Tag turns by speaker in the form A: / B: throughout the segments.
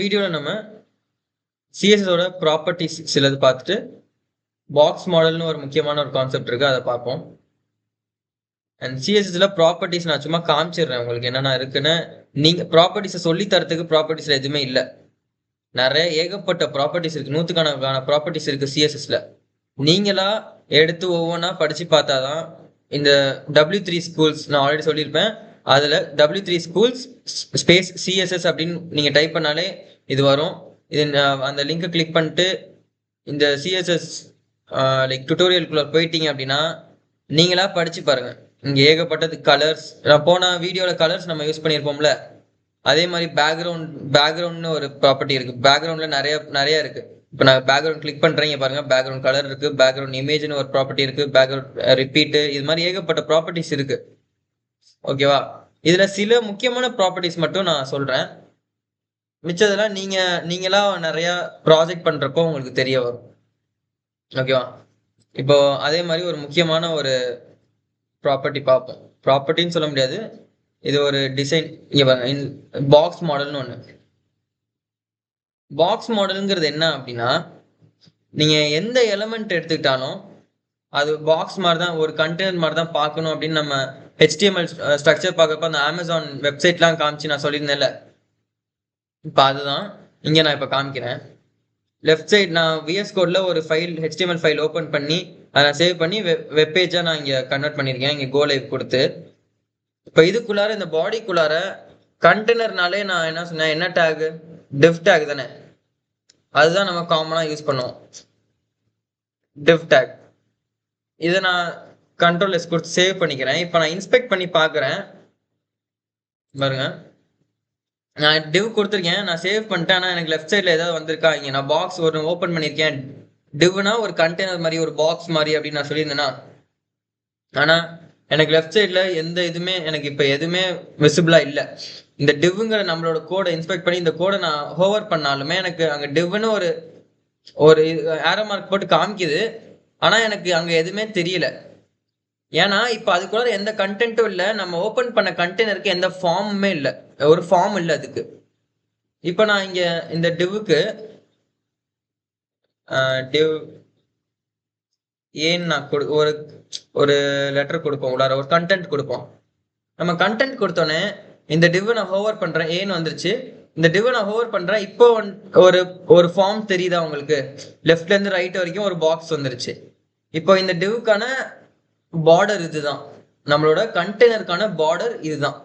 A: வீடியோவில் நம்ம சிஎஸ்எஸோட ப்ராப்பர்ட்டிஸ் சிலது பார்த்துட்டு பாக்ஸ் மாடல்னு ஒரு முக்கியமான ஒரு கான்செப்ட் இருக்குது, அதை பார்ப்போம். அண்ட் சிஎஸ்எஸ்ல ப்ராப்பர்ட்டிஸ் நான் சும்மா காமிச்சிடுறேன் உங்களுக்கு என்னென்ன இருக்குன்னு. நீங்கள் ப்ராப்பர்ட்டிஸை சொல்லி தரத்துக்கு ப்ராப்பர்ட்டிஸில் எதுவுமே இல்லை. நிறைய ஏகப்பட்ட ப்ராப்பர்ட்டிஸ் இருக்குது, நூற்றுக்கணக்கான ப்ராப்பர்ட்டிஸ் இருக்குது சிஎஸ்எஸ்ல. நீங்களா எடுத்து ஒவ்வொன்றா படித்து பார்த்தா தான் இந்த W3 ஸ்கூல்ஸ் நான் ஆல்ரெடி சொல்லியிருப்பேன். அதில் W3 ஸ்கூல்ஸ் ஸ்பேஸ் சிஎஸ்எஸ் அப்படின்னு நீங்கள் டைப் பண்ணாலே இது வரும். இது அந்த லிங்கை கிளிக் பண்ணிட்டு இந்த சிஎஸ்எஸ் லைக் டுட்டோரியலுக்குள்ளே போயிட்டீங்க அப்படின்னா நீங்களா படித்து பாருங்கள். இங்கே ஏகப்பட்டது கலர்ஸ், நான் போன வீடியோவில் கலர்ஸ் நம்ம யூஸ் பண்ணியிருப்போம்ல, அதே மாதிரி பேக்ரவுண்ட்னு ஒரு ப்ராப்பர்ட்டி இருக்குது. பேக்ரவுண்டில் நிறைய இருக்குது. இப்போ நான் பேக்ரவுண்ட் கிளிக் பண்ணுறீங்க பாருங்க, பேக்ரவுண்ட் கலர் இருக்குது, பேக்ரவுண்ட் இமேஜ்னு ஒரு ப்ராப்பர்ட்டி இருக்குது, பேக்ரவுண்ட் ரிப்பீட்டு, இது மாதிரி ஏகப்பட்ட ப்ராப்பர்ட்டிஸ் இருக்குது. ஓகேவா? இதில் சில முக்கியமான ப்ராப்பர்ட்டிஸ் மட்டும் நான் சொல்கிறேன். மிச்சதெல்லாம் நீங்களா நிறையா ப்ராஜெக்ட் பண்ணுறப்போ உங்களுக்கு தெரிய வரும். ஓகேவா? இப்போ அதே மாதிரி ஒரு முக்கியமான ஒரு ப்ராப்பர்ட்டி பார்ப்போம். ப்ராப்பர்ட்டின்னு சொல்ல முடியாது, இது ஒரு டிசைன். பாக்ஸ் மாடல்னு ஒன்று. பாக்ஸ் மாடலுங்கிறது என்ன அப்படின்னா, நீங்கள் எந்த எலமெண்ட் எடுத்துக்கிட்டாலும் அது பாக்ஸ் மாதிரி தான், ஒரு கண்டெய்னர் மாதிரி தான் பார்க்கணும் அப்படின்னு நம்ம HTML ஸ்ட்ரக்சர் பார்க்குறப்ப அந்த அமேசான் வெப்சைட்லாம் காமிச்சு நான் சொல்லியிருந்தேன்ல, இப்போ அதுதான் இங்கே நான் இப்போ காமிக்கிறேன். லெஃப்ட் சைட் நான் VS கோடில் ஒரு ஃபைல் HTML ஃபைல் ஓப்பன் பண்ணி அதை சேவ் பண்ணி வெப்பேஜாக நான் இங்கே கன்வெர்ட் பண்ணியிருக்கேன், இங்கே கோ லைவ் கொடுத்து. இப்போ இதுக்குள்ளார இந்த பாடிக்குள்ளார கண்டெய்னர்னாலே நான் என்ன சொன்னேன், என்ன டேகு, div டேக் தானே, அதுதான் நம்ம காமனாக யூஸ் பண்ணுவோம், div டேக். இதை நான் Ctrl+S கொடுத்து சேவ் பண்ணிக்கிறேன். இப்போ நான் இன்ஸ்பெக்ட் பண்ணி பார்க்குறேன் பாருங்க, நான் div கொடுத்துருக்கேன், நான் சேவ் பண்ணிட்டேன். ஆனால் எனக்கு லெஃப்ட் சைடில் ஏதாவது வந்திருக்கா? இங்கே நான் பாக்ஸ் ஒரு ஓப்பன் பண்ணியிருக்கேன், divனா ஒரு கண்டெய்னர் மாதிரி ஒரு பாக்ஸ் மாதிரி அப்படின்னு நான் சொல்லியிருந்தேன்னா, ஆனால் எனக்கு லெஃப்ட் சைடில் எந்த இதுவுமே எனக்கு இப்போ எதுவுமே விசிபிளாக இல்லை. இந்த divங்கிற நம்மளோட கோடை இன்ஸ்பெக்ட் பண்ணி இந்த கோடை நான் ஹோவர் பண்ணாலுமே எனக்கு அங்கே divன்னு ஒரு ஏரோ மார்க் போட்டு காமிக்குது, ஆனால் எனக்கு அங்கே எதுவுமே தெரியல. ஏன்னா இப்போ அதுக்குள்ள எந்த கண்டென்ட்டும் இல்லை, நம்ம ஓப்பன் பண்ண கண்டெய்னருக்கு எந்த ஃபார்முமே இல்லை, ஒரு ஃபார்ம் இல்லை அதுக்கு. இப்போ நான் இங்கே இந்த divக்கு div ஏன்னு நான் ஒரு லெட்டர் கொடுப்போம், உள்ளார ஒரு கண்டென்ட் கொடுப்போம். நம்ம கண்டென்ட் கொடுத்தோன்னே இந்த div நான் ஹோவர் பண்ணுறேன், ஏன்னு வந்துருச்சு. இந்த div நான் ஹோவர் பண்ணுறேன், இப்போ ஒரு ஃபார்ம் தெரியுதா உங்களுக்கு? லெஃப்ட்லேருந்து ரைட் வரைக்கும் ஒரு பாக்ஸ் வந்துருச்சு. இப்போ இந்த divக்கான பார்டர் இதுதான், நம்மளோட கண்டெய்னருக்கான பார்டர் இதுதான்.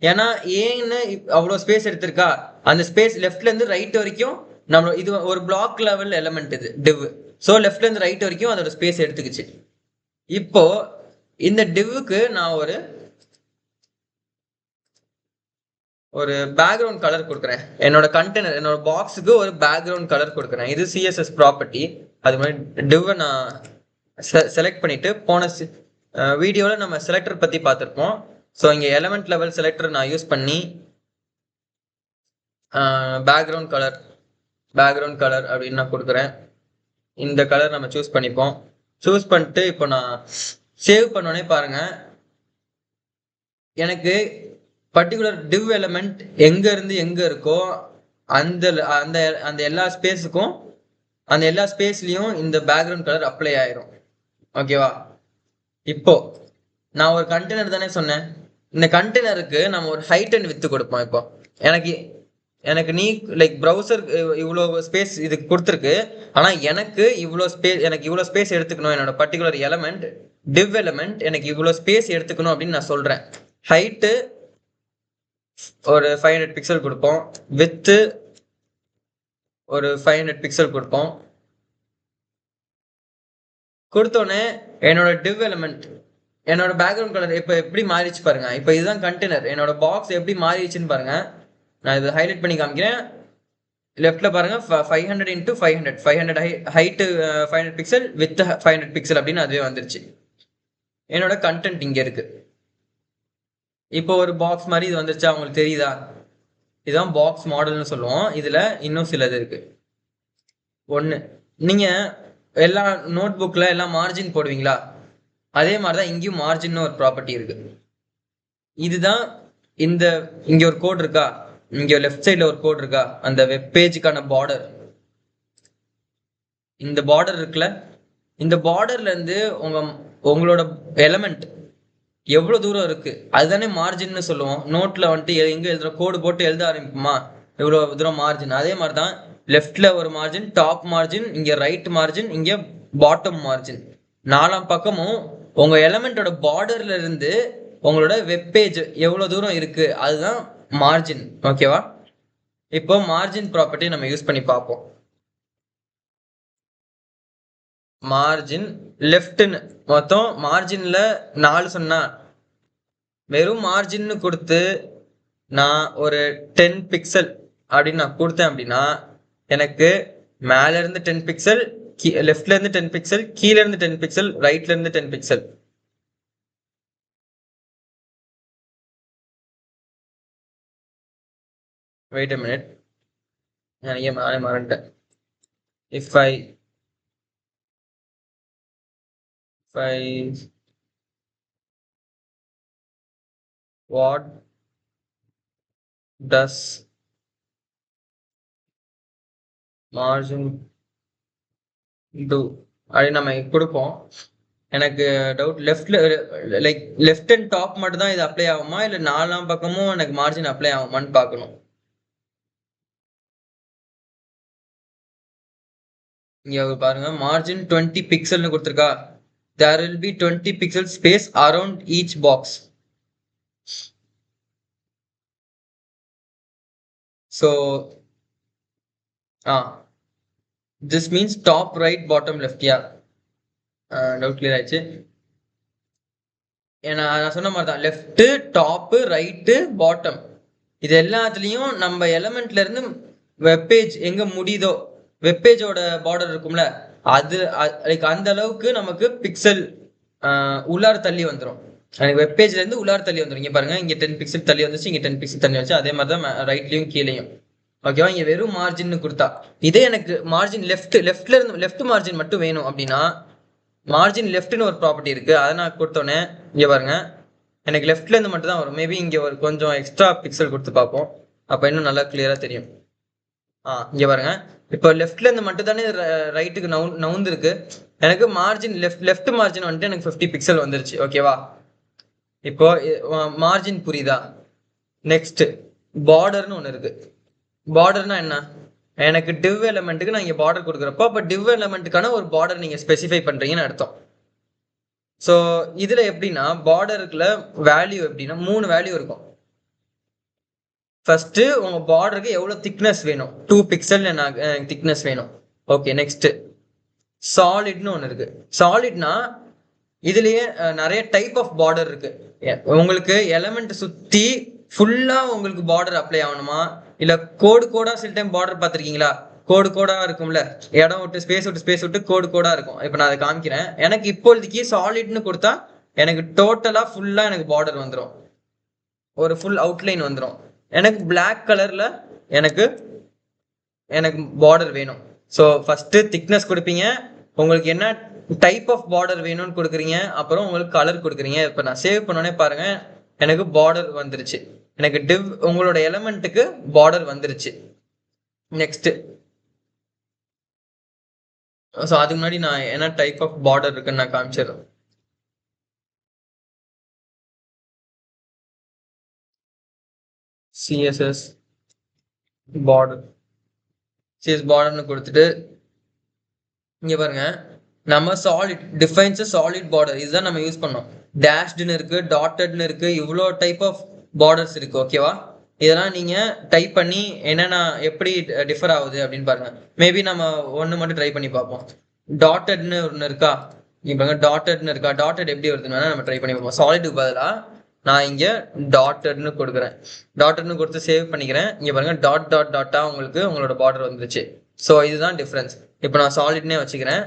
A: ஏன்னா ஏன்னு அவ்வளோ ஸ்பேஸ் எடுத்திருக்கா, அந்த ஸ்பேஸ் லெஃப்ட்லேருந்து ரைட் வரைக்கும் நம்ம இது ஒரு பிளாக் லெவல் எலமெண்ட் இது div. ஸோ லெஃப்ட்லேருந்து ரைட் வரைக்கும் அதோட ஸ்பேஸ் எடுத்துக்கிச்சு. இப்போ இந்த divக்கு நான் ஒரு பேக்ரவுண்ட் கலர் கொடுக்குறேன். என்னோட கண்டெய்னர், என்னோட பாக்ஸுக்கு ஒரு பேக்ரவுண்ட் கலர் கொடுக்குறேன். இது CSS ப்ராப்பர்ட்டி. அது மாதிரி divவை நான் செலக்ட் பண்ணிட்டு போன வீடியோவில் நம்ம செலக்டர் பற்றி பார்த்துருப்போம். ஸோ இங்கே எலமெண்ட் லெவல் செலக்டர் நான் யூஸ் பண்ணி பேக்ரவுண்ட் கலர் அப்படின்னு நான் கொடுக்குறேன். இந்த கலர் நம்ம சூஸ் பண்ணிப்போம். சூஸ் பண்ணிட்டு இப்போ நான் சேவ் பண்ணோன்னே பாருங்க, எனக்கு பர்டிகுலர் div எலமெண்ட் எங்கேருந்து எங்கே இருக்கோ அந்த அந்த அந்த எல்லா ஸ்பேஸுக்கும் அந்த எல்லா ஸ்பேஸ்லேயும் இந்த பேக்ரவுண்ட் கலர் அப்ளை ஆயிரும். ஓகேவா? இப்போ நான் ஒரு கண்டெய்னர் தானே சொன்னேன், இந்த கண்டெய்னருக்கு நம்ம ஒரு ஹைட் அண்ட் வித்து கொடுப்போம். இப்போ எனக்கு நீ லைக் ப்ரௌசர் இவ்வளோ ஸ்பேஸ் இதுக்கு கொடுத்துருக்கு, ஆனால் எனக்கு இவ்வளோ ஸ்பேஸ் எடுத்துக்கணும், என்னோட பர்டிகுலர் எலமெண்ட் div எலமெண்ட் எனக்கு இவ்வளோ ஸ்பேஸ் எடுத்துக்கணும் அப்படின்னு நான் சொல்கிறேன். ஹைட்டு ஒரு 500 பிக்சல் கொடுப்போம், வித்து ஒரு 500 பிக்சல் கொடுப்போம். கொடுத்தோன்னே என்னோட div எலமெண்ட், என்னோட பேக்ரவுண்ட் கலர் இப்போ எப்படி மாறிச்சு பாருங்க. இப்போ இதுதான் கண்டெய்னர், என்னோட பாக்ஸ் எப்படி மாறிடுச்சுன்னு பாருங்க. நான் இதை ஹைலைட் பண்ணி காமிக்கிறேன். லெஃப்ட்ல பாருங்க, 500 × 500 ஹைட்டு 500 பிக்சல் வித் 500 பிக்சல் அப்படின்னு அதுவே வந்துருச்சு. என்னோட கண்டென்ட் இங்கே இருக்கு. இப்போ ஒரு பாக்ஸ் மாதிரி இது வந்துருச்சா, உங்களுக்கு தெரியுதா? இதுதான் பாக்ஸ் மாடல்னு சொல்லுவோம். இதுல இன்னும் சிலது இருக்கு. ஒன்று, நீங்க எல்லா நோட் புக்ல எல்லாம் மார்ஜின் போடுவீங்களா, அதே மாதிரிதான் இங்கேயும் மார்ஜின் ஒரு ப்ராப்பர்ட்டி இருக்கு. இதுதான் இங்க ஒரு கோட் இருக்கா, இங்க லெஃப்ட் சைட்ல ஒரு கோடு இருக்கா, அந்த வெப் பேஜுக்கான பார்டர், இந்த பார்டர் இருக்குல்ல, இந்த பார்டர்ல இருந்து உங்களோட எலமெண்ட் எவ்வளவு தூரம் இருக்கு அதுதானே மார்ஜின்னு சொல்லுவோம். நோட்ல வந்துட்டு எங்க எழுதுற கோடு போட்டு எழுத ஆரம்பிக்குமா எவ்வளவு தூரம் மார்ஜின், அதே மாதிரிதான் லெஃப்ட்ல ஒரு மார்ஜின், டாப் மார்ஜின், இங்க ரைட் மார்ஜின், இங்க பாட்டம் மார்ஜின், நாலாம் பக்கமும் உங்க எலமெண்டோட பார்டர்ல இருந்து உங்களோட வெப் பேஜ் எவ்வளவு தூரம் இருக்கு அதுதான் மார்ஜின். ஓகேவா? இப்போ மார்ஜின் ப்ராப்பர்ட்டி நம்ம யூஸ் பண்ணி பார்ப்போம். மார்ஜின் லெஃப்ட்னு மொத்தம் மார்ஜின்ல 4 சொன்னா, வெறும் மார்ஜின்னு கொடுத்து நான் ஒரு 10 பிக்சல் அப்படின்னு நான் கொடுத்தேன் அப்படின்னா எனக்கு மேல இருந்து 10 பிக்சல், லெஃப்ட்ல இருந்து 10 பிக்சல், கீழ இருந்து 10 பிக்சல், ரைட்ல இருந்து 10 பிக்சல். வெயிட் a minute, நானே மறந்துட்டேன். if I what does margin do அப்படின்னு நம்ம கொடுப்போம். எனக்கு டவுட், லெஃப்ட் அண்ட் டாப் மட்டும் தான் இது அப்ளை ஆகுமா இல்ல நாலாம் பக்கமும் எனக்கு மார்ஜின் அப்ளை ஆகுமான்னு பார்க்கணும். இங்க பாருங்க, மார்ஜின் 20 பிக்சல்னு கொடுத்துருக்கா, there will be 20 pixel space around each box. So this means top right bottom left. Doubt clear ஆயிடுச்சு. நான் சொன்ன மாதிரி தான் லெஃப்ட் டாப் ரைட்டு பாட்டம் இது எல்லாத்துலயும் நம்ம எலமெண்ட்ல இருந்து வெப்பேஜ் எங்க முடியுதோ, வெப்பேஜோட பார்டர் இருக்கும்ல, அது லைக் அந்த அளவுக்கு நமக்கு பிக்சல் உள்ளார தள்ளி வந்துடும். எனக்கு வெப்பேஜ்ல இருந்து உள்ளார தள்ளி வந்துடும். இங்க பாருங்க, இங்க 10 பிக்சல் தள்ளி வந்துச்சு, இங்க 10 பிக்சல் தள்ளி வந்துச்சு. அதே மாதிரி தான் ரைட்லயும் கீழேயும். ஓகேவா? இங்க வெறும் மார்ஜின் கொடுத்தா, இதே எனக்கு மார்ஜின் லெஃப்ட்ல இருந்து லெஃப்ட் மார்ஜின் மட்டும் வேணும் அப்படின்னா மார்ஜின் லெஃப்ட்னு ஒரு ப்ராப்பர்ட்டி இருக்கு, அதை நான் கொடுத்தோன்னே இங்க பாருங்க எனக்கு லெஃப்ட்ல இருந்து மட்டும் தான் வரும். மேபி இங்க ஒரு கொஞ்சம் எக்ஸ்ட்ரா பிக்சல் கொடுத்து பார்ப்போம், அப்ப இன்னும் நல்லா கிளியரா தெரியும். இங்க பாருங்க, இப்போ லெஃப்ட்ல இருந்து மட்டும் தானே ரைட்டுக்கு நவுந்து இருக்கு. எனக்கு மார்ஜின் லெஃப்ட் மார்ஜின் வந்துட்டு எனக்கு 50 பிக்சல் வந்துருச்சு. ஓகேவா? இப்போ மார்ஜின் புரியுதா? நெக்ஸ்ட் பார்டர்னு ஒன்று இருக்கு. பார்டர்னா என்ன? எனக்கு டிவ் எலமெண்ட்டுக்கு நான் இங்க பார்டர் கொடுக்குறப்போ அப்போ டிவ் எலமெண்ட்டுக்கான ஒரு பார்டர் நீங்க ஸ்பெசிஃபை பண்றீங்கன்னு அர்த்தம். ஸோ இதுல எப்படின்னா பார்டருக்குள்ள வேல்யூ எப்படின்னா 3 வேல்யூ இருக்கும். ஃபர்ஸ்ட் உங்க பார்டருக்கு எவ்வளவு திக்னஸ் வேணும், 2 பிக்சல் திக்னஸ் வேணும். ஓகே, நெக்ஸ்ட் சாலிட்னு ஒன்று இருக்கு. சாலிட்னா இதுலயே நிறைய டைப் ஆஃப் பார்டர் இருக்கு. உங்களுக்கு எலமெண்ட் சுத்தி ஃபுல்லா உங்களுக்கு பார்டர் அப்ளை ஆகணுமா, இல்ல கோடு கோடா சில டைம் பார்டர் பார்த்துருக்கீங்களா? கோடு கோடா இருக்கும்ல, இடம் விட்டு ஸ்பேஸ் விட்டு கோடு கோடா இருக்கும். இப்போ நான் அதை காமிக்கிறேன். எனக்கு இப்போதைக்கு சாலிட்னு கொடுத்தா எனக்கு டோட்டலா ஃபுல்லா எனக்கு பார்டர் வந்துடும், ஒரு ஃபுல் அவுட்லைன் வந்துடும். எனக்கு பிளாக் கலர்ல எனக்கு பார்டர் வேணும். ஸோ ஃபர்ஸ்ட் திக்னஸ் கொடுப்பீங்க, உங்களுக்கு என்ன டைப் ஆஃப் பார்டர் வேணும்னு கொடுக்குறீங்க, அப்புறம் உங்களுக்கு கலர் கொடுக்குறீங்க. இப்போ நான் சேவ் பண்ணோன்னே பாருங்க எனக்கு பார்டர் வந்துருச்சு, எனக்கு டிவ் உங்களோட எலமெண்ட்டுக்கு பார்டர் வந்துருச்சு. நெக்ஸ்ட் ஸோ அதுக்கு முன்னாடி நான் என்ன டைப் ஆஃப் பார்டர் இருக்குன்னு நான் காமிச்சிடுறேன். சிஎஸ்எஸ் பார்டர்னு கொடுத்துட்டு இங்க பாருங்க, நம்ம சாலிட் டிஃபைன்ஸ் சாலிட் பார்டர் இதுதான் நம்ம யூஸ் பண்ணோம். டேஷ்டுன்னு இருக்கு, டாட்டட்னு இருக்கு, இவ்வளோ டைப் ஆஃப் பார்டர்ஸ் இருக்கு. ஓகேவா? இதெல்லாம் நீங்க டைப் பண்ணி என்னென்ன எப்படி டிஃபர் ஆகுது அப்படின்னு பாருங்க. மேபி நம்ம ஒன்று மட்டும் ட்ரை பண்ணி பார்ப்போம். டாட்டட்னு ஒன்று இருக்கா, இங்க பாருங்க டாட்டட்னு இருக்கா, டாட்டட் எப்படி வருதுன்னு நம்ம ட்ரை பண்ணி பார்ப்போம். சாலிடுக்கு பதிலாக நான் இங்க டாட்டட்னு கொடுக்குறேன், டாட்டட்னு கொடுத்து சேவ் பண்ணிக்கிறேன். இங்க பாருங்க டாட் டாட் டாட்டா உங்களுக்கு உங்களோட பார்டர் வந்துருச்சு. ஸோ இதுதான் டிஃபரன்ஸ். இப்போ நான் சாலிட்னே வச்சுக்கிறேன்.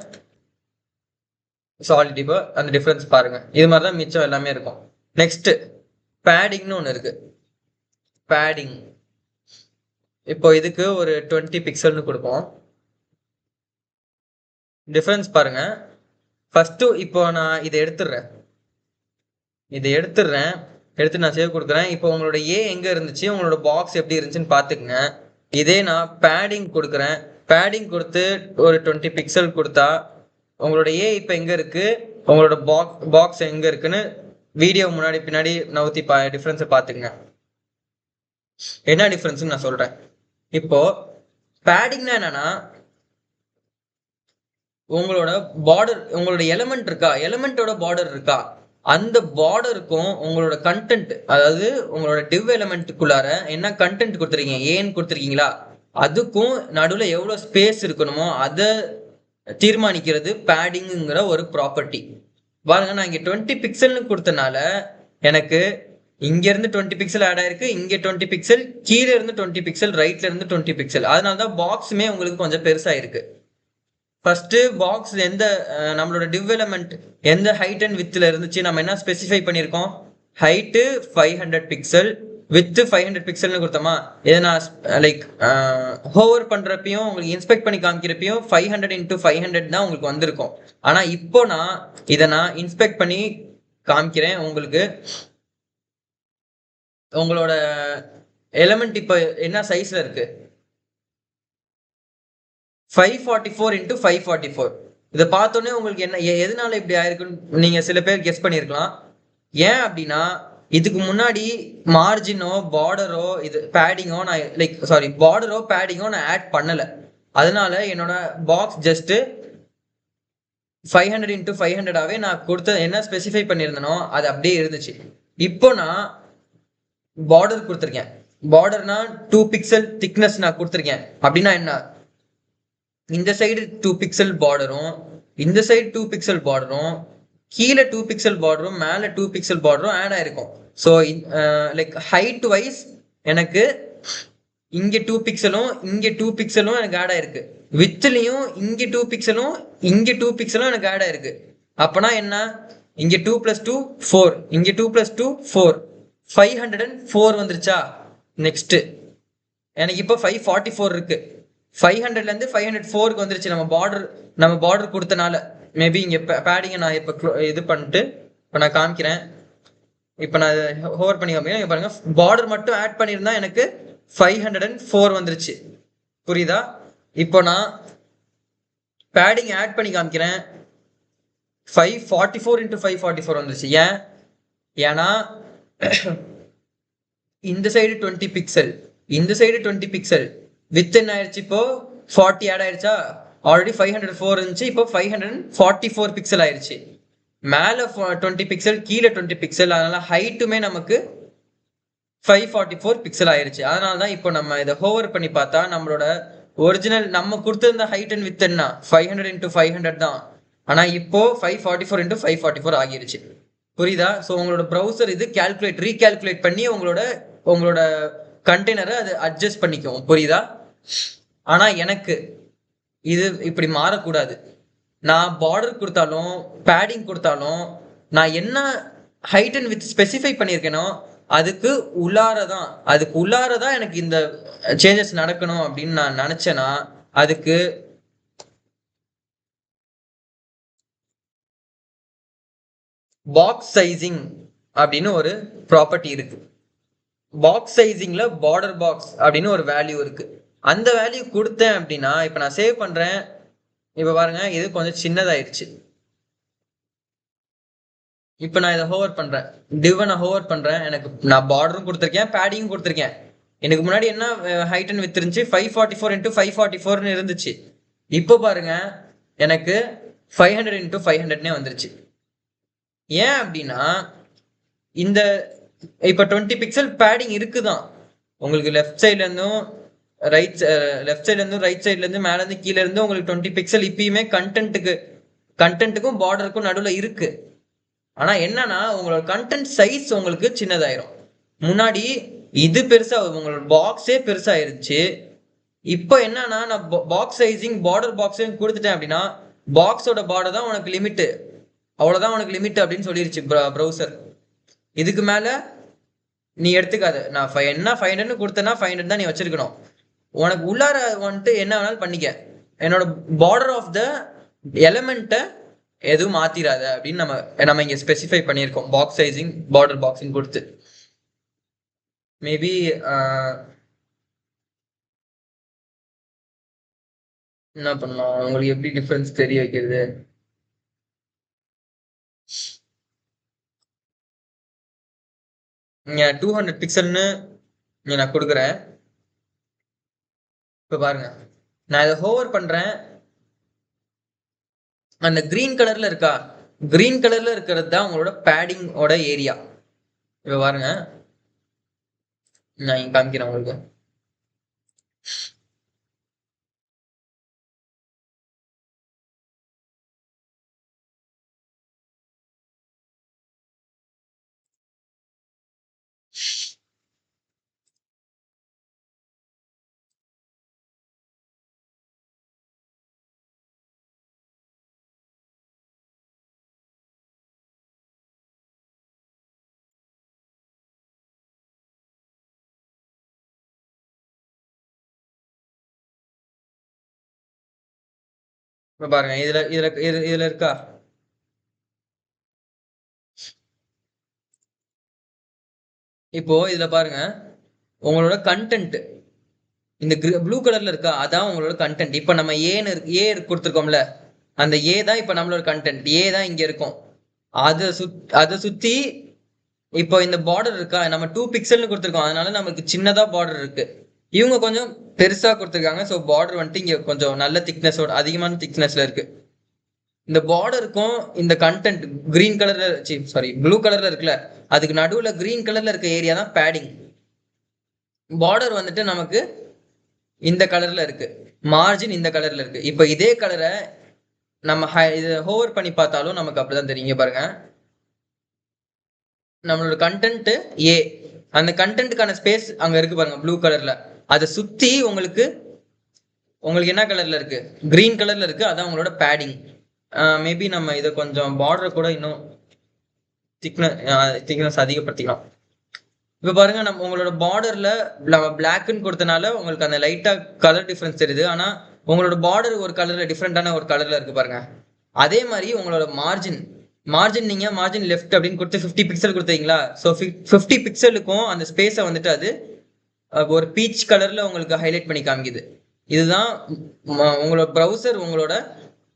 A: சாலிட் இப்போ அந்த டிஃபரன்ஸ் பாருங்க, இது மாதிரி தான் மிச்சம் எல்லாமே இருக்கும். நெக்ஸ்ட் பேடிங்னு ஒன்று இருக்கு. பேடிங் இப்போ இதுக்கு ஒரு 20 பிக்சல்னு கொடுப்போம். டிஃபரன்ஸ் பாருங்க. ஃபர்ஸ்ட் இப்போ நான் இதை எடுத்துடுறேன். எடுத்து நான் சேவ் கொடுக்குறேன். இப்போ உங்களோட ஏ எங்கே இருந்துச்சு, உங்களோட பாக்ஸ் எப்படி இருந்துச்சுன்னு பார்த்துக்குங்க. இதே நான் பேடிங் கொடுக்குறேன். பேடிங் கொடுத்து ஒரு 20 பிக்சல் கொடுத்தா உங்களோட ஏ இப்போ எங்கே இருக்குது, உங்களோட பாக்ஸ் எங்கே இருக்குன்னு வீடியோ முன்னாடி பின்னாடி நவுத்தி டிஃப்ரென்ஸை பார்த்துக்குங்க. என்ன டிஃப்ரென்ஸ்னு நான் சொல்கிறேன். இப்போ பேடிங்னா என்னன்னா, உங்களோட பார்டர், உங்களோட எலிமெண்ட் இருக்கா, எலிமெண்டோட பார்டர் இருக்கா, அந்த பார்டருக்கும் உங்களோட கண்டென்ட், அதாவது உங்களோட டிவ் எலிமெண்ட்டுக்குள்ளார என்ன கண்டென்ட் கொடுத்துருக்கீங்க, ஏன்னு கொடுத்துருக்கீங்களா, அதுக்கும் நடுவில் எவ்வளோ ஸ்பேஸ் இருக்கணுமோ அதை தீர்மானிக்கிறது பேடிங்குங்கிற ஒரு ப்ராப்பர்ட்டி. பாருங்க, நான் இங்கே 20 பிக்சல்னு கொடுத்தனால எனக்கு இங்கேருந்து 20 பிக்சல் ஆட் ஆயிருக்கு, இங்கே 20 பிக்சல், கீழே இருந்து 20 பிக்சல், ரைட்ல இருந்து 20 பிக்சல். அதனால தான் பாக்ஸுமே உங்களுக்கு கொஞ்சம் பெருசாயிருக்கு. ஃபர்ஸ்ட் பாக்ஸ் எந்த நம்மளோட டிவ் எலிமெண்ட் எந்த ஹைட் அண்ட் வித்ல இருந்துச்சு, நம்ம என்ன ஸ்பெசிஃபை பண்ணியிருக்கோம், ஹைட்டு 500 பிக்சல், வித் 500 பிக்சல்னு கொடுத்தோமா. இதை நான் லைக் ஹோவர் பண்றப்பையும் உங்களுக்கு இன்ஸ்பெக்ட் பண்ணி காமிக்கிறப்பையும் 500 × 500 தான் உங்களுக்கு வந்திருக்கும். ஆனா இப்போ நான் இதை இன்ஸ்பெக்ட் பண்ணி காமிக்கிறேன் உங்களுக்கு. உங்களோட எலிமெண்ட் இப்போ என்ன சைஸ்ல இருக்கு, 544 × 544. இதை பார்த்தோன்னே உங்களுக்கு என்ன எதனால இப்படி ஆயிருக்குன்னு நீங்க சில பேர் கெஸ் பண்ணியிருக்கலாம். ஏன் அப்படின்னா, இதுக்கு முன்னாடி மார்ஜினோ பார்டரோ இது பேடிங்கோ நான் பார்டரோ பேடிங்கோ நான் ஆட் பண்ணல. அதனால என்னோட பாக்ஸ் ஜஸ்ட் 500 × 500ஆவே நான் கொடுத்த என்ன ஸ்பெசிஃபை பண்ணியிருந்தனோ அது அப்படியே இருந்துச்சு. இப்போ நான் பார்டர் கொடுத்துருக்கேன். பார்டர்னா 2 பிக்சல் திக்னஸ் நான் கொடுத்துருக்கேன். அப்படின்னா என்ன, இந்த சைடு 2 பிக்சல் பார்டரும், இந்த சைடு 2 பிக்சல் பார்டரும், கீழே 2 பிக்சல் பார்டரும், மேலே 2 பிக்சல் பார்டரும் ஆட் ஆயிருக்கும். ஸோ லைக் ஹைட் வைஸ் எனக்கு இங்கே 2 பிக்சலும் இங்கே 2 பிக்சலும் எனக்கு ஆட் ஆயிருக்கு. வித்லையும் இங்கே 2 பிக்சலும் இங்கே 2 பிக்சலும் எனக்கு ஆட் ஆயிருக்கு. அப்பனா என்ன, இங்கே 2 + 2 4, இங்கே 2 + 2 4, 504 வந்துருச்சா. நெக்ஸ்ட் எனக்கு இப்போ 544 இருக்கு. 500லேருந்து 504க்கு வந்துருச்சு. நம்ம பார்டர் கொடுத்தனால மேபி இங்கே பேடிங்கை நான் இப்போ இது பண்ணிட்டு இப்போ நான் காமிக்கிறேன். இப்போ நான் ஹோவர் பண்ணி காமிக்கிறேன். இங்கே பாருங்க, பார்டர் மட்டும் ஆட் பண்ணியிருந்தா எனக்கு 504 வந்துருச்சு. புரியுதா? இப்போ நான் பேடிங் ஆட் பண்ணி காமிக்கிறேன். 544 × 544 வந்துருச்சு. ஏன்னா இந்த சைடு 20 பிக்சல், இந்த சைடு 20 பிக்சல், வித் என்ன ஆயிடுச்சு, இப்போ 40 ஆட் ஆயிடுச்சா. ஆல்ரெடி 504 இருந்துச்சு, இப்போ 544 பிக்சல் ஆயிடுச்சு. மேலே 20 பிக்சல், கீழே 20 பிக்சல், அதனால ஹைட்டுமே நமக்கு 544 பிக்சல் ஆயிடுச்சு. அதனால தான் இப்போ நம்ம இதை ஹோவர் பண்ணி பார்த்தா நம்மளோட ஒரிஜினல் நம்ம கொடுத்திருந்த ஹைட் அண்ட் வித் என்ன 500 × 500 தான். ஆனால் இப்போ 544 × 544 ஆகிருச்சு. புரியுதா? ஸோ உங்களோட ப்ரௌசர் இது ரீகால்குலேட் பண்ணி உங்களோட கண்டெய்னரை அது அட்ஜஸ்ட் பண்ணிக்கும். புரியுதா? ஆனால் எனக்கு இது இப்படி மாறக்கூடாது. நான் பார்டர் கொடுத்தாலும் பேடிங் கொடுத்தாலும் நான் என்ன ஹைட் அண்ட் வித் ஸ்பெசிஃபை பண்ணியிருக்கேனோ அதுக்கு உள்ளாரதான் எனக்கு இந்த சேஞ்சஸ் நடக்கணும் அப்படின்னு நான் நினைச்சேன்னா அதுக்கு பாக்ஸ் சைசிங் அப்படின்னு ஒரு ப்ராப்பர்ட்டி இருக்கு. பாக்ஸ் சைசிங்ல பார்டர் பாக்ஸ் அப்படின்னு ஒரு வேல்யூ இருக்கு. அந்த வேல்யூ கொடுத்தேன் அப்படின்னா, இப்போ நான் சேவ் பண்றேன். இப்போ பாருங்க, இது கொஞ்சம் சின்னதாயிருச்சு. இப்போ நான் இதை ஹோவர் பண்றேன், டிவ் நான் ஹோவர் பண்றேன். நான் பார்டரும் கொடுத்துருக்கேன், பேடிங்கும் கொடுத்துருக்கேன். எனக்கு முன்னாடி என்ன ஹைட் அண்ட் வித் இருந்துச்சு, 544 × 544 இருந்துச்சு. இப்போ பாருங்க, எனக்கு 500 × 500 வந்துருச்சு. ஏன் அப்படின்னா, இந்த இப்போ 20 பிக்சல் பேடிங் இருக்குதான். உங்களுக்கு லெஃப்ட் சைட்ல இருந்தும் ரைட் சைட்ல இருந்து மேல இருந்து கீழே இருந்து உங்களுக்கு 20 பிக்சல் இப்பயுமே கண்டென்ட்டுக்கும் பார்டருக்கும் நடுவில் இருக்கு. ஆனா என்னன்னா, உங்களோட கண்டென்ட் சைஸ் உங்களுக்கு சின்னதாயிரும். முன்னாடி இது பெருசா, உங்களோட பாக்ஸே பெருசாயிருச்சு. இப்போ என்னன்னா, நான் பாக்ஸ் சைசிங் பார்டர் பாக்ஸையும் கொடுத்துட்டேன் அப்படின்னா, பாக்ஸோட பார்டர் தான் உனக்கு லிமிட்டு, அவ்வளவுதான் உனக்கு லிமிட் அப்படின்னு சொல்லிருச்சு ப்ரௌசர். இதுக்கு மேல நீ எடுத்துக்காத. நான் என்ன 500 கொடுத்தேன்னா 500 தான் நீ வச்சிருக்கணும். உனக்கு உள்ளார வந்துட்டு என்ன வேணாலும் பண்ணிக்க, என்னோட பார்டர் ஆஃப் த எலிமெண்ட்டை எதுவும் மாத்திராத அப்படின்னு நம்ம இங்க ஸ்பெசிஃபை பண்ணியிருக்கோம் பாக்ஸ் சைசிங் பார்டர் பாக்ஸிங் கொடுத்து. மேபி என்ன பண்ணலாம், உங்களுக்கு எப்படி டிஃபரன்ஸ் தெரிய வைக்கிறது? நீங்க 200 பிக்சல்னு நான் கொடுக்குறேன். இப்ப பாருங்க, நான் இதை ஹோவர் பண்றேன். அந்த கிரீன் கலர்ல இருக்கா, கிரீன் கலர்ல இருக்கிறது தான் உங்களோட பேடிங் ஓட ஏரியா. இப்ப பாருங்க, நான் இங்க காமிக்கிறேன் உங்களுக்கு. இப்ப பாருங்க, இதுல இதுல இதுல இருக்கா, இப்போ இதுல பாருங்க உங்களோட கண்டென்ட் இந்த ப்ளூ கலர்ல இருக்கா, அதான் உங்களோட கண்டென்ட். இப்ப நம்ம ஏ கொடுத்துருக்கோம்ல, அந்த ஏ தான் இப்ப நம்மளோட கண்டென்ட். ஏ தான் இங்க இருக்கும். அதை சுத்தி இப்போ இந்த பார்டர் இருக்கா, நம்ம 2 பிக்சல்னு கொடுத்துருக்கோம், அதனால நமக்கு சின்னதா பார்டர் இருக்கு. இவங்க கொஞ்சம் பெருசா கொடுத்துருக்காங்க. ஸோ பார்டர் வந்துட்டு இங்க கொஞ்சம் நல்ல திக்னஸோட அதிகமான திக்னஸ்ல இருக்கு. இந்த பார்டருக்கும் இந்த கண்டென்ட் கிரீன் கலர்ல, சாரி ப்ளூ கலர்ல இருக்குல்ல, அதுக்கு நடுவுல கிரீன் கலர்ல இருக்க ஏரியா தான் பேடிங். பார்டர் வந்துட்டு நமக்கு இந்த கலர்ல இருக்கு, மார்ஜின் இந்த கலர்ல இருக்கு. இப்ப இதே கலரை நம்ம இது ஹோவர் பண்ணி பார்த்தாலும் நமக்கு அப்படிதான் தெரியும். பாருங்க, நம்மளோட கண்டென்ட் ஏ, அந்த கண்டென்ட்டுக்கான ஸ்பேஸ் அங்க இருக்கு பாருங்க ப்ளூ கலர்ல. அதை சுத்தி உங்களுக்கு என்ன கலர்ல இருக்கு, கிரீன் கலர்ல இருக்கு, அதான் உங்களோட பேடிங். மேபி நம்ம இதை கொஞ்சம் பார்டர் கூட இன்னும் திக்னஸ் அதிகப்படுத்திக்கலாம். இப்ப பாருங்க, நம்ம உங்களோட பார்டர்ல நம்ம பிளாக்னு கொடுத்தனால உங்களுக்கு அந்த லைட்டா கலர் டிஃபரன்ஸ் தெரியுது. ஆனா உங்களோட பார்டர் ஒரு கலர்ல டிஃப்ரெண்டான ஒரு கலர்ல இருக்கு பாருங்க. அதே மாதிரி உங்களோட மார்ஜின் நீங்க மார்ஜின் லெஃப்ட் அப்படின்னு கொடுத்து 50 பிக்சல் கொடுத்தீங்களா, ஸோ 50 பிக்சலுக்கும் அந்த ஸ்பேஸை வந்துட்டு அது ஒரு பீச் கலர்ல உங்களுக்கு ஹைலைட் பண்ணி காமிக்குது. இதுதான் உங்களோட ப்ரௌசர் உங்களோட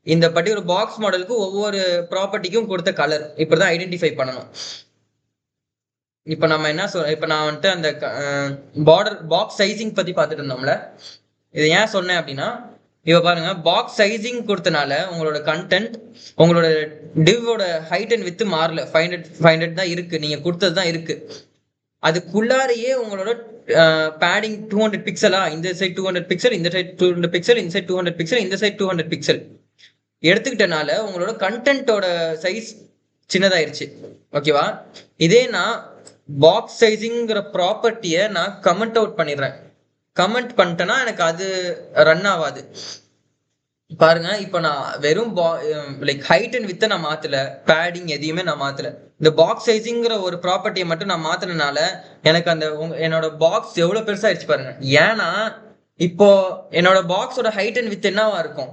A: இந்த பர்டிகுலர் பாக்ஸ் மாடலுக்கு ஒவ்வொரு ப்ராப்பர்ட்டிக்கும் கொடுத்த கலர் இப்படிதான் ஐடென்டிஃபை பண்ணணும். இப்ப நம்ம என்ன இப்ப நான் வந்துட்டு அந்த பார்டர் பாக்ஸ் சைசிங் பத்தி பார்த்துட்டு இருந்தோம்ல, இதை ஏன் சொன்னேன் அப்படின்னா, இப்ப பாருங்க பாக்ஸ் சைசிங் கொடுத்தனால உங்களோட கண்டென்ட் உங்களோட டிவோட ஹைட் அண்ட் வித் மாறல, 500 தான் இருக்கு, நீங்க கொடுத்தது தான் இருக்கு. அதுக்குள்ளாரையே உங்களோட பேடிங் 200 பிக்சலா, இந்த சைட் 200 பிக்சல், இந்த சைட் 200 பிக்சல், இந்த சைட் 200 பிக்சல், இந்த சைட் 200 பிக்சல் எடுத்துக்கிட்டனால உங்களோட கண்டென்ட்டோட சைஸ் சின்னதாயிருச்சு. ஓகேவா? இதே நான் பாக்ஸ் சைசிங்கிற ப்ராப்பர்ட்டியை நான் கமெண்ட் அவுட் பண்ணிடுறேன். கமெண்ட் பண்ணிட்டேன்னா எனக்கு அது ரன் ஆகாது. பாருங்க, இப்ப நான் வெறும் லைக் ஹைட் அண்ட் வித்தை நான் மாத்தல, பேடிங் எதையுமே நான் மாத்தல. இந்த பாக்ஸ் சைசிங்கிற ஒரு ப்ராப்பர்ட்டியை மட்டும் நான் மாத்தினால எனக்கு அந்த என்னோட பாக்ஸ் எவ்வளவு பெருசாயிருச்சு பாருங்க. ஏன்னா இப்போ என்னோட பாக்ஸோட ஹைட் அண்ட் வித் என்னவா இருக்கும்,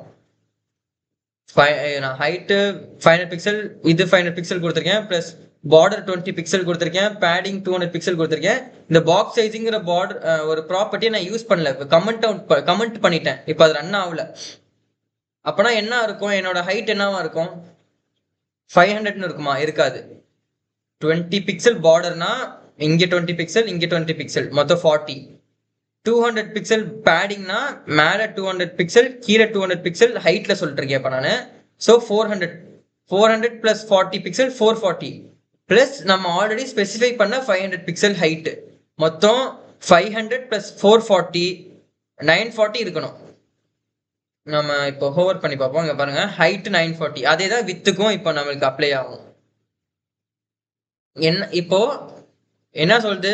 A: நான் ஹைட்டு 500 பிக்சல், இது 500 பிக்சல் கொடுத்துருக்கேன், பிளஸ் பார்டர் 20 பிக்சல் கொடுத்துருக்கேன், பேடிங் 200 பிக்சல் கொடுத்துருக்கேன். இந்த பாக்ஸ் சைஸிங்கிற பார்டர் ஒரு ப்ராப்பர்ட்டியை நான் யூஸ் பண்ணல, கமெண்ட் பண்ணிட்டேன், இப்போ அது ரன் ஆகல. அப்பனா என்ன இருக்கும், என்னோட ஹைட் என்னவா இருக்கும், 500ன்னு இருக்குமா? இருக்காது. 20 பிக்சல் பார்டர்னா இங்க 20 பிக்சல், இங்க 20 பிக்சல், மொத்தம் 40. 200 பிக்சல் பேடிங்னா மேல 200 பிக்சல், கீழே 200 பிக்சல் ஹைட்ல சொல்லிட்டு இருக்கேன் இப்ப நானு. ஸோ 400 பிளஸ் 40 பிக்சல் 440 பிளஸ் நம்ம ஆல்ரெடி ஸ்பெசிஃபை பண்ண 500 பிக்சல் ஹைட், மொத்தம் 500 பிளஸ் 440 940 இருக்கணும். நம்ம இப்போ ஹோவர் பண்ணி பார்ப்போம். இங்க பாருங்க, ஹைட் 940, அதே தான் வித்துக்கும் இப்போ நம்மளுக்கு அப்ளை ஆகும். இப்போ என்ன சொல்லுது,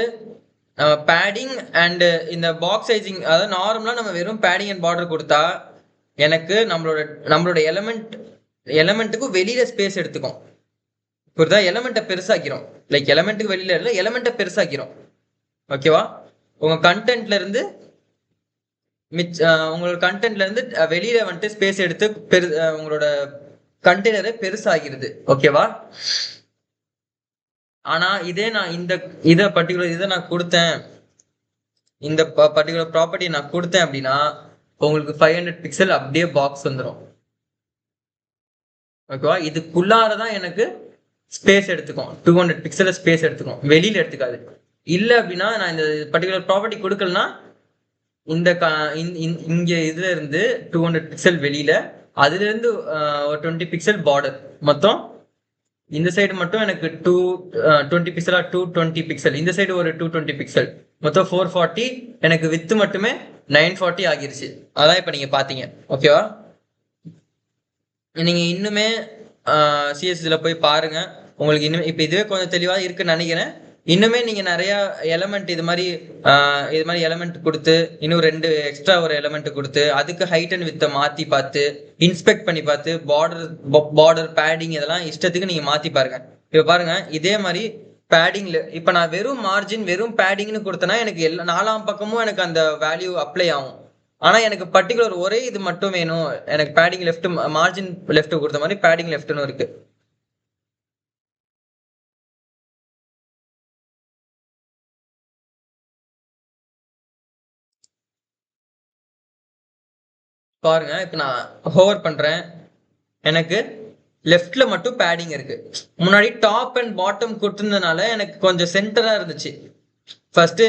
A: பேடிங் அண்ட் இந்த பாக்ஸ் சைசிங், அதாவது நார்மலா நம்ம வெறும் பேடிங் அண்ட் பார்டர் கொடுத்தா எனக்கு நம்மளோட எலமெண்ட்டுக்கு வெளியில ஸ்பேஸ் எடுத்துக்கும். புரியுதா? எலமெண்ட்டை பெருசாக்கிறோம், லைக் எலமெண்ட்டுக்கு வெளியில இல்லை, எலமெண்ட்டை பெருசாக்கிறோம். ஓகேவா? உங்க கண்டென்ட்ல இருந்து உங்களோட கண்டென்ட்ல இருந்து வெளியில வந்துட்டு ஸ்பேஸ் எடுத்து உங்களோட கண்டெய்னரை பெருசாகிறது. ஓகேவா? ஆனா இதே நான் இதை பர்டிகுலர் இதை நான் கொடுத்தேன், இந்த பர்டிகுலர் ப்ராப்பர்ட்டி நான் கொடுத்தேன் அப்படின்னா உங்களுக்கு 500 பிக்சல் அப்படியே பாக்ஸ் வந்துடும். ஓகேவா? இதுக்குள்ளாரதான் எனக்கு ஸ்பேஸ் எடுத்துக்கும். 200 பிக்சல் ஸ்பேஸ் எடுத்துக்கும், வெளியில எடுத்துக்காது. இல்ல அப்படின்னா நான் இந்த பர்டிகுலர் ப்ராப்பர்ட்டி கொடுக்கலன்னா இந்த இங்க இதுல இருந்து 200 பிக்சல் வெளியில, அதுல இருந்து ஒரு 20 பிக்சல் பார்டர், மொத்தம் இந்த சைடு மட்டும் எனக்கு 20 பிக்சலா 220 பிக்சல், இந்த சைடு ஒரு 220 பிக்சல், மொத்தம் 440. எனக்கு வித்து மட்டுமே 940 ஆகிருச்சு. அதான் இப்ப நீங்க பாத்தீங்க. ஓகேவா? நீங்க இன்னுமே சிஎஸ்சில போய் பாருங்க. உங்களுக்கு இன்னும் இப்ப இதுவே கொஞ்சம் தெளிவா இருக்குன்னு நினைக்கிறேன். இன்னுமே நீங்க நிறைய எலமெண்ட் இது மாதிரி எலமெண்ட் கொடுத்து, இன்னும் 2 எக்ஸ்ட்ரா ஒரு எலமெண்ட் கொடுத்து, அதுக்கு ஹைட் அண்ட் வித்தை மாத்தி பார்த்து, இன்ஸ்பெக்ட் பண்ணி பார்த்து, பார்டர் பேடிங் இதெல்லாம் இஷ்டத்துக்கு நீங்க மாத்தி பாருங்க. இப்ப பாருங்க, இதே மாதிரி பேடிங்ல இப்ப நான் வெறும் மார்ஜின் வெறும் பேடிங்னு கொடுத்தேன்னா எனக்கு எல்லா 4 பக்கமும் எனக்கு அந்த வேல்யூ அப்ளை ஆகும். ஆனா எனக்கு பர்டிகுலர் ஒரே இது மட்டும் வேணும், எனக்கு பேடிங் லெஃப்ட், மார்ஜின் லெஃப்ட் கொடுத்த மாதிரி பேடிங் லெஃப்ட்னு இருக்கு. பாருங்க, இப்ப நான் ஹோவர் பண்றேன், எனக்கு லெஃப்ட்ல மட்டும் பேடிங் இருக்கு. முன்னாடி டாப் அண்ட் பாட்டம் கொடுத்திருந்தனால எனக்கு கொஞ்சம் சென்டரா இருந்துச்சு. ஃபர்ஸ்ட்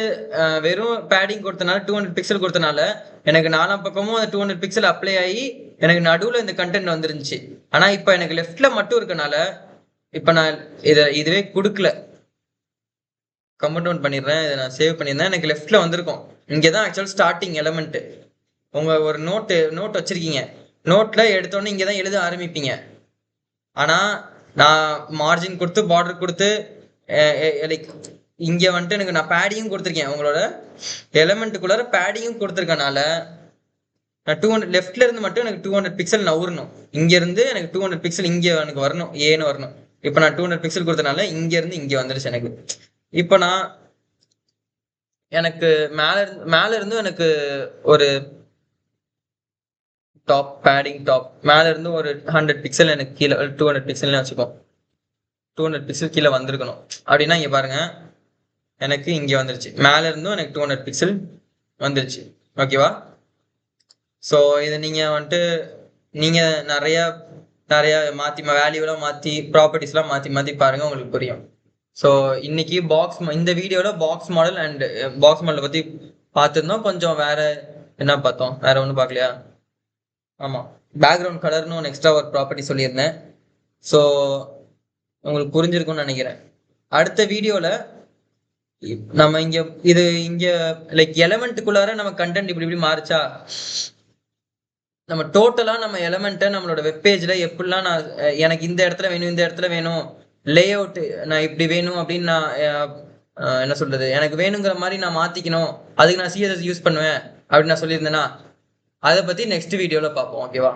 A: வெறும் பேடிங் கொடுத்தனால 200 பிக்சல் கொடுத்தனால எனக்கு 4 பக்கமும் 200 பிக்சல் அப்ளை ஆகி எனக்கு நடுவுல இந்த கண்டென்ட் வந்துருந்துச்சு. ஆனா இப்ப எனக்கு லெஃப்ட்ல மட்டும் இருக்கனால இப்ப நான் இதுவே கொடுக்கல, கமெண்ட் டவுன் பண்ணிடுறேன், இதை நான் சேவ் பண்ணியிருந்தேன், எனக்கு லெஃப்ட்ல வந்திருக்கும். இங்கதான் ஆக்சுவல் ஸ்டார்டிங் எலமெண்ட். உங்க ஒரு நோட் வச்சிருக்கீங்க, நோட்ல எடுத்தோடனே இங்கதான் எழுத ஆரம்பிப்பீங்க. ஆனா நான் மார்ஜின் கொடுத்து பார்டர் கொடுத்து லைக் இங்க வந்துட்டு எனக்கு நான் பேடியும் கொடுத்துருக்கேன். உங்களோட எலமெண்ட்டுக்குள்ளார பேடியும் கொடுத்துருக்கனால நான் 200 லெஃப்ட்ல இருந்து மட்டும் எனக்கு 200 பிக்சல் நவுறணும். இங்க இருந்து எனக்கு 200 பிக்சல் இங்க எனக்கு வரணும், ஏன்னு வரணும். இப்ப நான் 200 பிக்சல் கொடுத்தனால இங்க இருந்து இங்க வந்துருச்சு எனக்கு. இப்ப நான் எனக்கு மேல இருந்து எனக்கு ஒரு டாப் பேடிங் டாப் மேல இருந்து ஒரு 100 பிக்சல் எனக்கு கீழே, 200 பிக்சல்னு வச்சுக்கோ, 200 பிக்சல் கீழே வந்திருக்கணும். அப்படின்னா இங்க பாருங்க, எனக்கு இங்க வந்துருச்சு, மேல இருந்தும் எனக்கு 200 பிக்சல் வந்துருச்சு. ஓகேவா? ஸோ இதை நீங்க வந்துட்டு நீங்க நிறைய மாத்தி வேல்யூலாம் மாத்தி ப்ராப்பர்ட்டிஸ்லாம் மாத்தி பாருங்க, உங்களுக்கு புரியும். ஸோ இன்னைக்கு இந்த வீடியோல பாக்ஸ் மாடல் அண்ட் பாக்ஸ் மாடலை பத்தி பார்த்துருந்தோம். கொஞ்சம் வேற என்ன பார்த்தோம், வேற ஒன்றும் பார்க்கலையா? ஆமா, பேக்ரவுண்ட் கலர்னு ஒன்று எக்ஸ்ட்ரா ஒரு ப்ராப்பர்ட்டி சொல்லியிருந்தேன். ஸோ உங்களுக்கு புரிஞ்சிருக்கும்னு நினைக்கிறேன். அடுத்த வீடியோல நம்ம இங்க லைக் எலமெண்ட்டுக்குள்ளார நம்ம கண்டென்ட் இப்படி மாறிச்சா, நம்ம டோட்டலா நம்ம எலமெண்ட்டை நம்மளோட வெப்பேஜ்ல எப்படிலாம் நான் எனக்கு இந்த இடத்துல வேணும், இந்த இடத்துல வேணும், லே அவுட் நான் இப்படி வேணும் அப்படின்னு நான் என்ன சொல்றது, எனக்கு வேணுங்கிற மாதிரி நான் மாத்திக்கணும், அதுக்கு நான் சிஎஸ்எஸ் யூஸ் பண்ணுவேன் அப்படின்னு நான் சொல்லியிருந்தேன்னா, அதை பத்தி நெக்ஸ்ட் வீடியோல பார்ப்போம். ஓகேவா?